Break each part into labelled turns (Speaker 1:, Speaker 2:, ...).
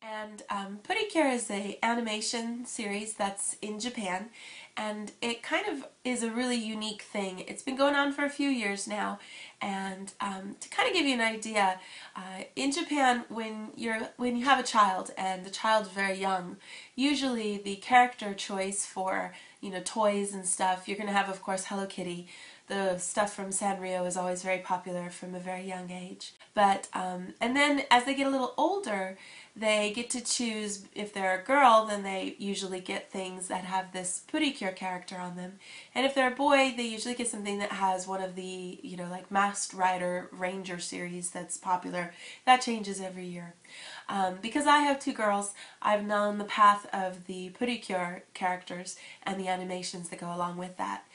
Speaker 1: And Putty-Cure is a animation series that's in Japan, and it kind of is a really unique thing. It's been going on for a few years now, and to kind of give you an idea, in Japan, when you have a child and the child's very young, usually the character choice for toys and stuff, you're going to have, of course, Hello Kitty. The stuff from Sanrio is always very popular from a very young age. But and then as they get a little older, they get to choose. If they're a girl, then they usually get things that have this Putty-Cure character on them. And if they're a boy, they usually get something that has one of the, like Masked Rider Ranger series that's popular. That changes every year. Because I have two girls, I've known the path of the Putty-Cure characters and the animations that go along with that.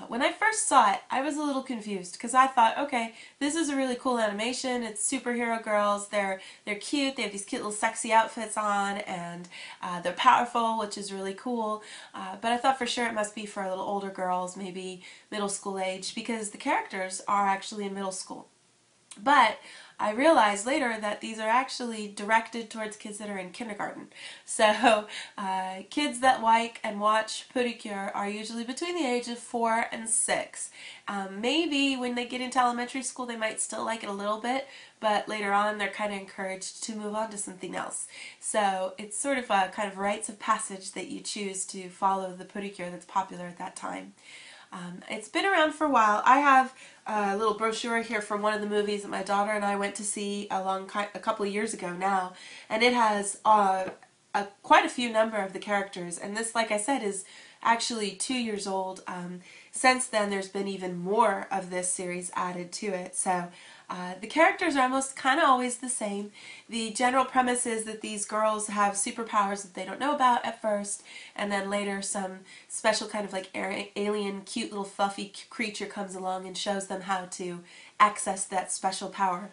Speaker 1: When I first saw it, I was a little confused because I thought, okay, this is a really cool animation. It's superhero girls. They're cute. They have these cute little sexy outfits on, and they're powerful, which is really cool. But I thought for sure it must be for a little older girls, maybe middle school age, because the characters are actually in middle school. But I realized later that these are actually directed towards kids that are in kindergarten. So kids that like and watch Putty-Cure are usually between the age of 4 and 6. Maybe when they get into elementary school they might still like it a little bit, but later on they're kind of encouraged to move on to something else. So it's sort of a kind of rites of passage that you choose to follow the Putty-Cure that's popular at that time. It's been around for a while. I have a little brochure here from one of the movies that my daughter and I went to see a couple of years ago now, and it has quite a few number of the characters, and this, like I said, is actually 2 years old. Since then there's been even more of this series added to it. So the characters are almost kind of always the same. The general premise is that these girls have superpowers that they don't know about at first, and then later some special kind of like alien, cute little fluffy creature comes along and shows them how to access that special power.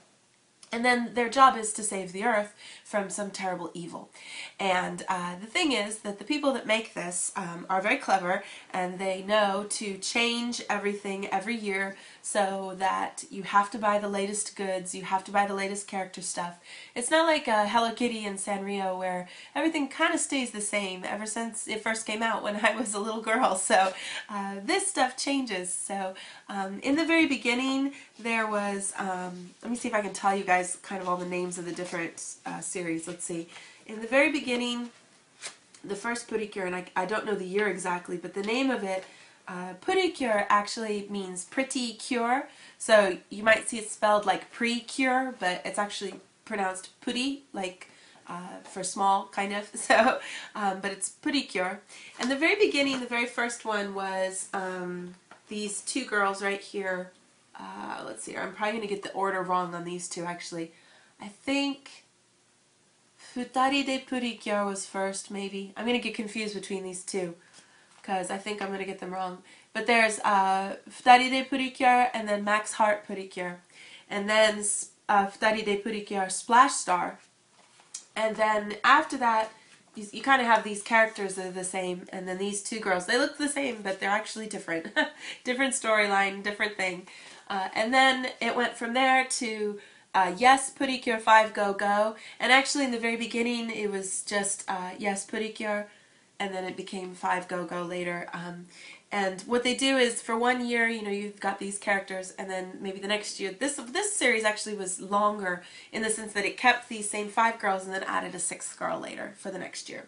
Speaker 1: And then their job is to save the earth from some terrible evil. And the thing is that the people that make this are very clever, and they know to change everything every year so that you have to buy the latest goods, you have to buy the latest character stuff. It's not like Hello Kitty and Sanrio where everything kind of stays the same ever since it first came out when I was a little girl. So this stuff changes. So in the very beginning there was, let me see if I can tell you guys kind of all the names of the different series. Let's see. In the very beginning, the first Putty-Cure, and I don't know the year exactly, but the name of it, Putty-Cure actually means pretty cure. So you might see it spelled like pre-cure, but it's actually pronounced putty, like for small, kind of. So, but it's Putty-Cure. And the very beginning, the very first one was these two girls right here. Let's see, I'm probably going to get the order wrong on these two, actually. I think Futari de Putty-Cure was first, maybe. I'm going to get confused between these two, because I think I'm going to get them wrong. But there's Futari de Putty-Cure and then Max Heart Putty-Cure. And then Futari de Putty-Cure Splash Star. And then after that, you kind of have these characters that are the same, and then these two girls, they look the same, but they're actually different. Different storyline, different thing. And then it went from there to Yes, Putty-Cure 5 Go Go. And actually in the very beginning it was just Yes, Putty-Cure, and then it became 5 Go Go later. And what they do is for 1 year, you've got these characters, and then maybe the next year, this series actually was longer in the sense that it kept these same 5 girls and then added a 6th girl later for the next year.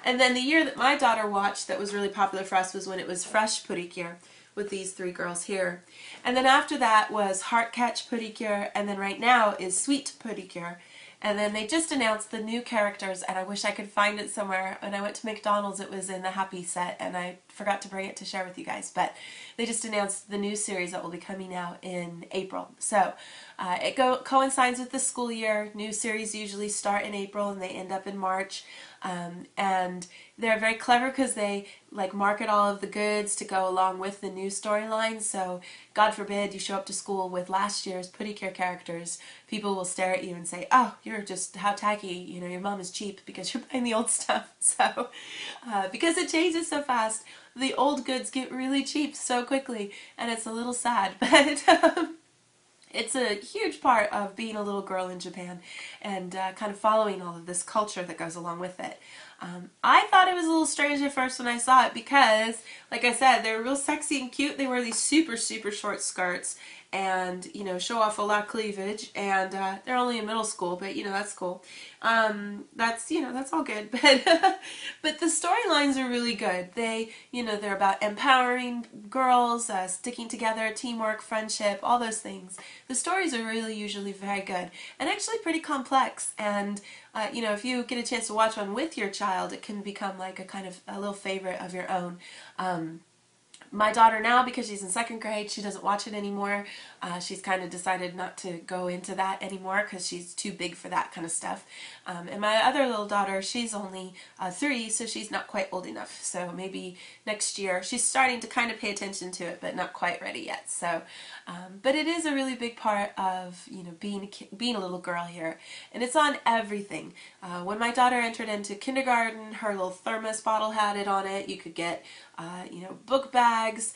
Speaker 1: And then the year that my daughter watched that was really popular for us was when it was Fresh Putty-Cure, with these 3 girls here. And then after that was Heart Catch Putty-Cure, and then right now is Sweet Putty-Cure. And then they just announced the new characters, and I wish I could find it somewhere. When I went to McDonald's, it was in the Happy set, and I forgot to bring it to share with you guys. But they just announced the new series that will be coming out in April. So it coincides with the school year. New series usually start in April, and they end up in March. And they're very clever because they market all of the goods to go along with the new storyline. So God forbid you show up to school with last year's Putty-Cure characters, people will stare at you and say, oh, you're just, how tacky, your mom is cheap because you're buying the old stuff. So because it changes so fast, the old goods get really cheap so quickly, and it's a little sad. But it's a huge part of being a little girl in Japan and kind of following all of this culture that goes along with it. I thought it was a little strange at first when I saw it because, like I said, they're real sexy and cute. They wear these super, super short skirts and, you know, show off a lot of cleavage. And they're only in middle school, but, you know, that's cool. That's, you know, that's all good. But, but the storylines are really good. They, you know, they're about empowering girls, sticking together, teamwork, friendship, all those things. The stories are really usually very good and actually pretty complex. And you know, if you get a chance to watch one with your child, it can become like a kind of a little favorite of your own. My daughter now, because she's in second grade, she doesn't watch it anymore. She's kind of decided not to go into that anymore because she's too big for that kind of stuff. And my other little daughter, she's only 3, so she's not quite old enough. So maybe next year, she's starting to kind of pay attention to it, but not quite ready yet. So, but it is a really big part of, you know, being a little girl here. And it's on everything. When my daughter entered into kindergarten, her little thermos bottle had it on it. You could get, you know, book bags,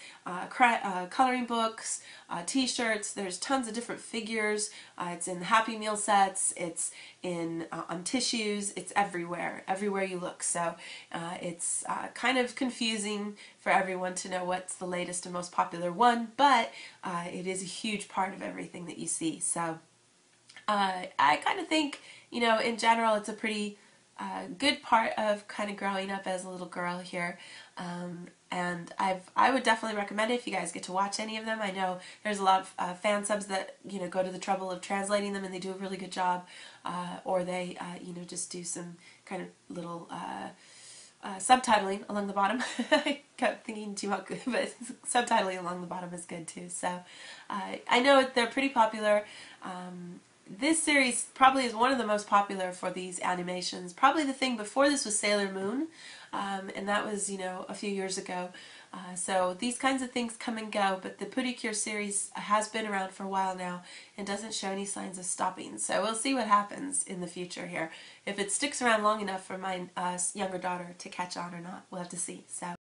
Speaker 1: coloring books, t-shirts. There's tons of different figures. It's in Happy Meal sets. It's in on tissues. It's everywhere you look. So it's kind of confusing for everyone to know what's the latest and most popular one, but it is a huge part of everything that you see. So I kind of think, you know, in general, it's a pretty good part of kind of growing up as a little girl here. And I would definitely recommend it if you guys get to watch any of them. I know there's a lot of fan subs that, you know, go to the trouble of translating them and they do a really good job, or they, you know, just do some kind of little subtitling along the bottom. I kept thinking too much, but subtitling along the bottom is good too. So I know they're pretty popular. This series probably is one of the most popular for these animations. Probably the thing before this was Sailor Moon, and that was, you know, a few years ago. So these kinds of things come and go, but the Putty Cure series has been around for a while now and doesn't show any signs of stopping. So we'll see what happens in the future here. If it sticks around long enough for my younger daughter to catch on or not, we'll have to see. So.